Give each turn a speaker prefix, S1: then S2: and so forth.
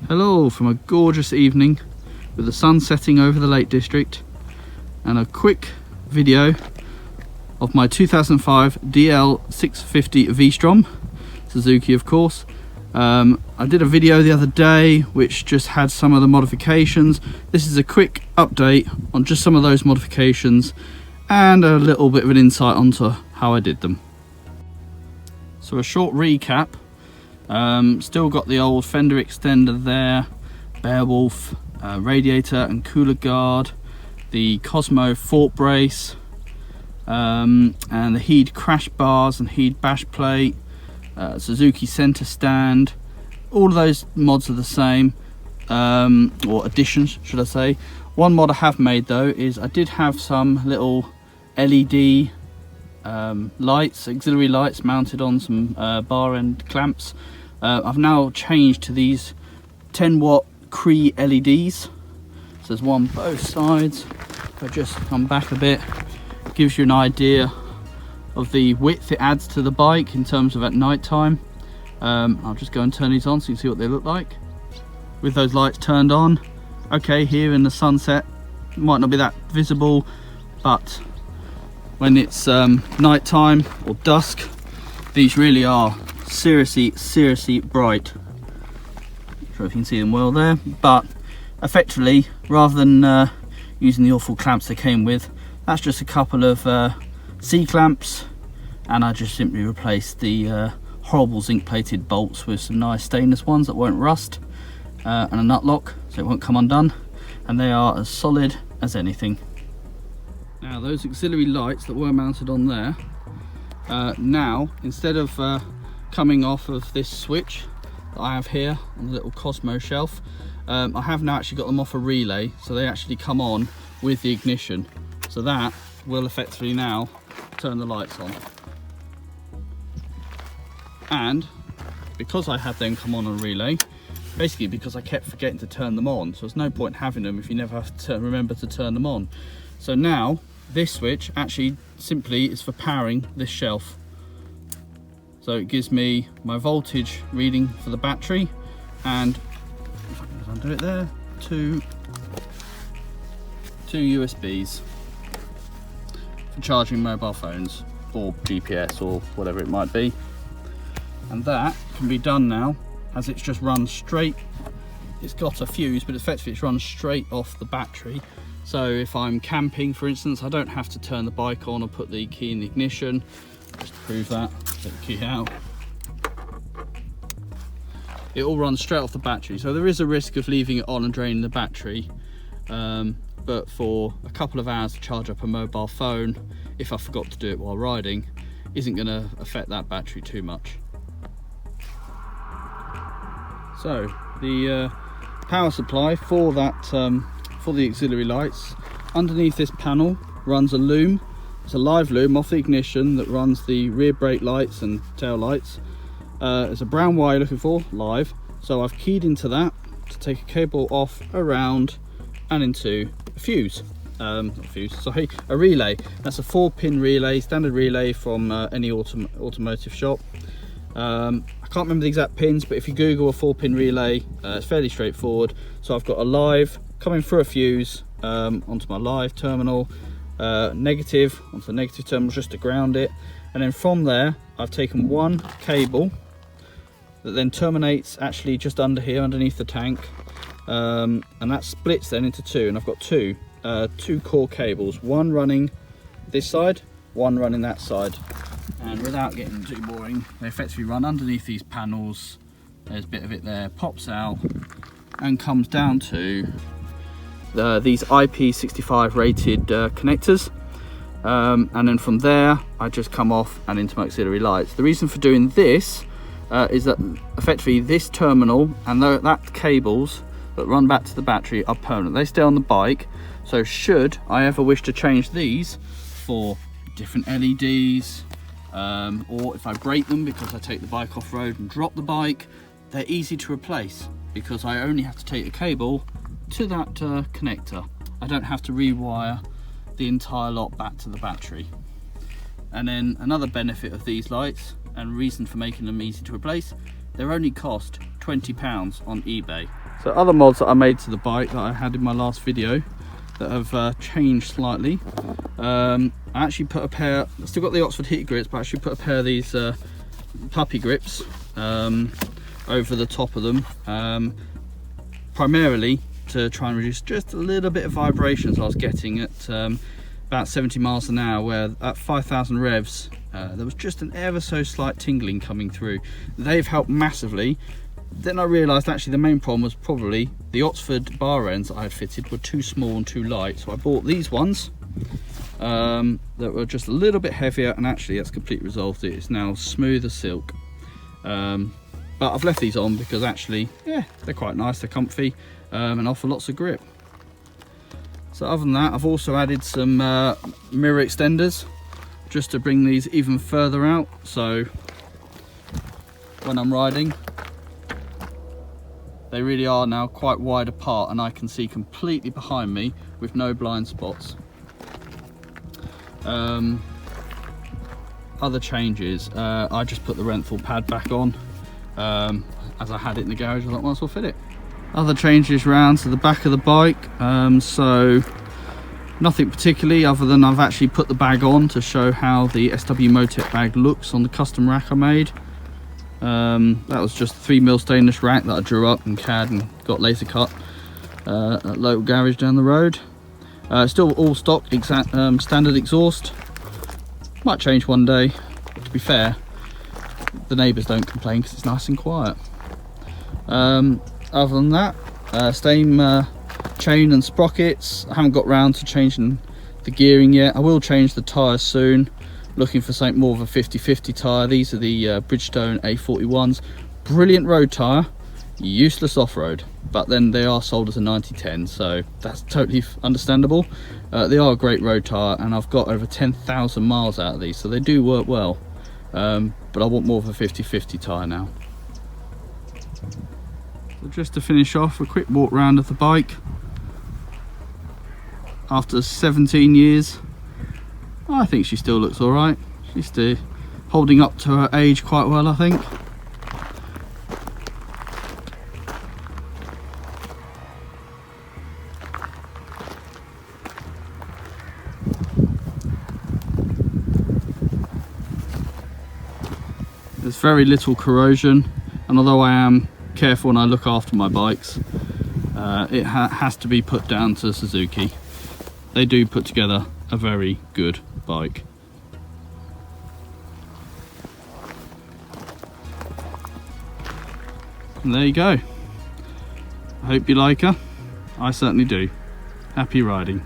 S1: Hello from a gorgeous evening with the sun setting over the Lake District, and a quick video of my 2005 DL650 V-Strom, Suzuki of course. I did a video the other day which just had some of the modifications. This is a quick update on just some of those modifications and a little bit of an insight onto how I did them. So a short recap. Still got the old fender extender there, Beowulf, radiator and cooler guard, the Cosmo fork brace, and the Heed crash bars and Heed bash plate, Suzuki center stand. All of those mods are the same, or additions should I say. One mod I have made though is I did have some little LED lights, auxiliary lights mounted on some bar end clamps. I've now changed to these 10-watt Cree LEDs. So there's one both sides. If I just come back a bit, gives you an idea of the width it adds to the bike in terms of at night time. I'll just go and turn these on so you can see what they look like with those lights turned on. Okay, here in the sunset, it might not be that visible, but when it's night time or dusk, these really are seriously bright. Not sure if you can see them well there, but effectively, rather than using the awful clamps they came with, that's just a couple of C clamps, and I just simply replaced the horrible zinc plated bolts with some nice stainless ones that won't rust, and a nut lock so it won't come undone, and they are as solid as anything. Now those auxiliary lights that were mounted on there, now instead of coming off of this switch that I have here on the little Cosmo shelf, I have now actually got them off a relay, so they actually come on with the ignition. So that will effectively now turn the lights on. And because I had them come on a relay, basically because I kept forgetting to turn them on, so there's no point having them if you never have to remember to turn them on. So now this switch actually simply is for powering this shelf. So it gives me my voltage reading for the battery, and if I can just undo it there, two USBs for charging mobile phones or GPS or whatever it might be. And that can be done now as it's just run straight. It's got a fuse, but effectively it's run straight off the battery. So if I'm camping, for instance, I don't have to turn the bike on or put the key in the ignition. Just to prove that, take the key out. It all runs straight off the battery. So there is a risk of leaving it on and draining the battery. But for a couple of hours to charge up a mobile phone, if I forgot to do it while riding, isn't going to affect that battery too much. So the power supply for that, for the auxiliary lights, underneath this panel runs a loom. It's a live loom off the ignition that runs the rear brake lights and tail lights. There's a brown wire looking for live, so I've keyed into that to take a cable off, around and into a fuse. A relay. That's a 4-pin relay, standard relay from any automotive shop. I can't remember the exact pins, but if you Google a 4-pin relay, it's fairly straightforward. So I've got a live coming through a fuse onto my live terminal, negative onto the negative terminal just to ground it, and then from there I've taken one cable that then terminates actually just under here underneath the tank, and that splits then into two, and I've got two core cables, one running this side, one running that side. And without getting too boring, they effectively run underneath these panels. There's a bit of it there, pops out and comes down to these IP65 rated connectors, and then from there I just come off and into my auxiliary lights. The reason for doing this is that effectively this terminal and that cables that run back to the battery are permanent. They stay on the bike, so should I ever wish to change these for different LEDs, or if I break them because I take the bike off road and drop the bike, they're easy to replace because I only have to take the cable to that connector. I don't have to rewire the entire lot back to the battery. And then another benefit of these lights, and reason for making them easy to replace, they're only cost £20 on eBay. So other mods that I made to the bike that I had in my last video that have changed slightly. I actually put a pair, I still got the Oxford heated grips, but I actually put a pair of these puppy grips over the top of them, primarily to try and reduce just a little bit of vibrations I was getting at about 70 miles an hour, where at 5,000 revs there was just an ever so slight tingling coming through. They've helped massively. Then I realised actually the main problem was probably the Oxford bar ends that I had fitted were too small and too light, so I bought these ones that were just a little bit heavier, and actually that's completely resolved it. It's now smooth as silk. But I've left these on because actually, yeah, they're quite nice, they're comfy, and offer lots of grip. So other than that, I've also added some mirror extenders just to bring these even further out, so when I'm riding they really are now quite wide apart and I can see completely behind me with no blind spots. Other changes, I just put the Renthal pad back on. As I had it in the garage, I thought, might as well fit it. Other changes round to the back of the bike, so nothing particularly other than I've actually put the bag on to show how the SW Motec bag looks on the custom rack I made. That was just a 3mm stainless rack that I drew up and CAD and got laser cut at a local garage down the road. Still all stock standard exhaust. Might change one day. To be fair, the neighbours don't complain because it's nice and quiet. Other than that, same chain and sprockets. I haven't got round to changing the gearing yet. I will change the tyres soon. Looking for something more of a 50/50 tyre. These are the Bridgestone A41s. Brilliant road tyre, useless off-road, but then they are sold as a 90/10, so that's totally understandable. They are a great road tyre and I've got over 10,000 miles out of these, so they do work well, but I want more of a 50/50 tyre now. So just to finish off, a quick walk round of the bike. After 17 years, I think she still looks alright. She's still holding up to her age quite well, I think. There's very little corrosion, and although I am careful and I look after my bikes, it has to be put down to Suzuki. They do put together a very good bike. And there you go. I hope you like her. I certainly do. Happy riding.